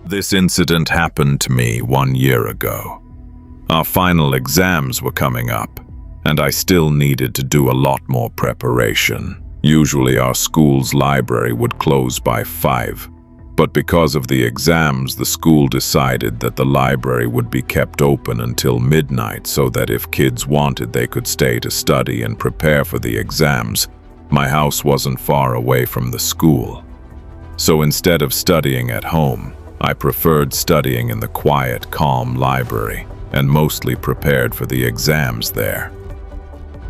This incident happened to me 1 year ago. Our final exams were coming up, and I still needed to do a lot more preparation. Usually our school's library would close by 5, but because of the exams, the school decided that the library would be kept open until midnight so that if kids wanted, they could stay to study and prepare for the exams. My house wasn't far away from the school. So instead of studying at home, I preferred studying in the quiet, calm library and mostly prepared for the exams there.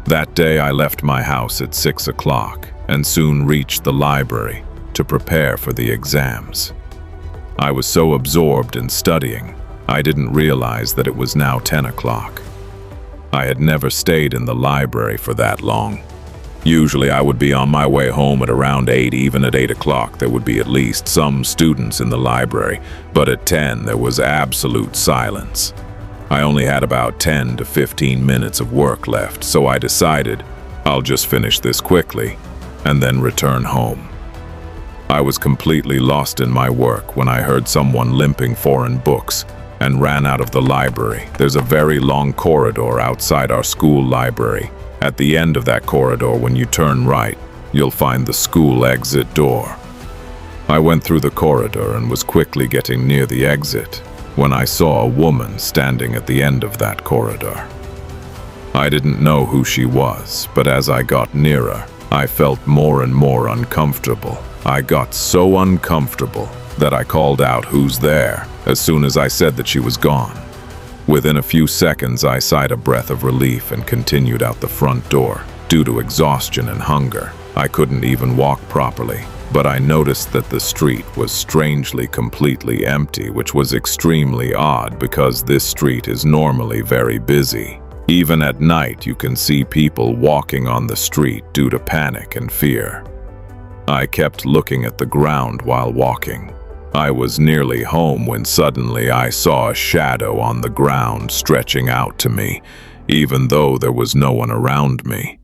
That day I left my house at 6 o'clock and soon reached the library to prepare for the exams. I was so absorbed in studying, I didn't realize that it was now 10 o'clock. I had never stayed in the library for that long. Usually I would be on my way home at around 8, even at 8 o'clock there would be at least some students in the library, but at 10 there was absolute silence. I only had about 10 to 15 minutes of work left, so I decided I'll just finish this quickly and then return home. I was completely lost in my work when I heard someone limping foreign books and ran out of the library. There's a very long corridor outside our school library. At the end of that corridor, when you turn right, you'll find the school exit door. I went through the corridor and was quickly getting near the exit when I saw a woman standing at the end of that corridor. I didn't know who she was, but as I got nearer, I felt more and more uncomfortable. I got so uncomfortable that I called out, "Who's there?" as soon as I said that she was gone. Within a few seconds, I sighed a breath of relief and continued out the front door. Due to exhaustion and hunger, I couldn't even walk properly, but I noticed that the street was strangely completely empty, which was extremely odd because this street is normally very busy. Even at night, you can see people walking on the street due to panic and fear. I kept looking at the ground while walking. I was nearly home when suddenly I saw a shadow on the ground stretching out to me, even though there was no one around me.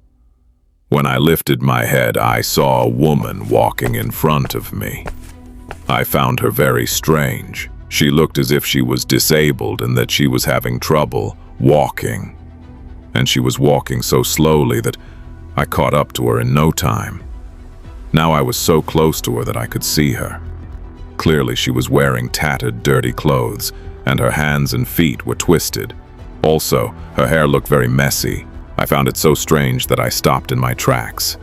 When I lifted my head, I saw a woman walking in front of me. I found her very strange. She looked as if she was disabled and that she was having trouble walking. And she was walking so slowly that I caught up to her in no time. Now I was so close to her that I could see her. Clearly she was wearing tattered, dirty clothes, and her hands and feet were twisted. Also, her hair looked very messy. I found it so strange that I stopped in my tracks.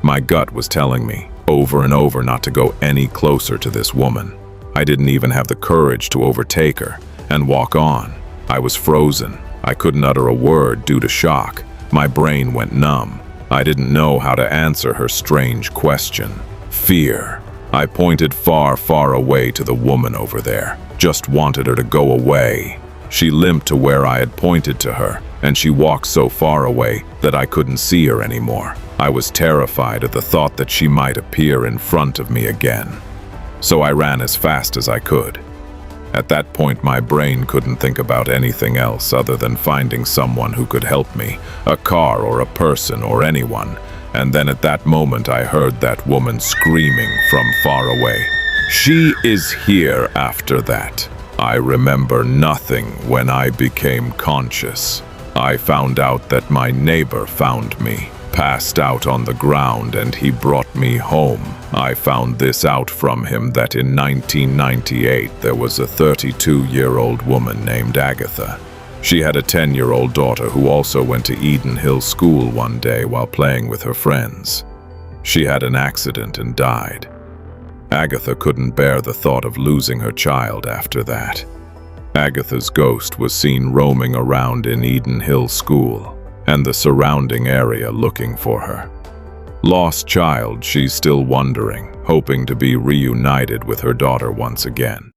My gut was telling me over and over not to go any closer to this woman. I didn't even have the courage to overtake her and walk on. I was frozen. I couldn't utter a word due to shock. My brain went numb. I didn't know how to answer her strange question. Fear. I pointed far, far away to the woman over there. Just wanted her to go away. She limped to where I had pointed to her, and she walked so far away that I couldn't see her anymore. I was terrified at the thought that she might appear in front of me again. So I ran as fast as I could. At that point, my brain couldn't think about anything else other than finding someone who could help me, a car or a person or anyone. And then at that moment, I heard that woman screaming from far away. She is here after that. I remember nothing when I became conscious. I found out that my neighbor found me, passed out on the ground, and he brought me home. I found this out from him that in 1998 there was a 32-year-old woman named Agatha. She had a 10-year-old daughter who also went to Eden Hill School one day while playing with her friends. She had an accident and died. Agatha couldn't bear the thought of losing her child after that. Agatha's ghost was seen roaming around in Eden Hill School and the surrounding area looking for her. Lost child, she's still wondering, hoping to be reunited with her daughter once again.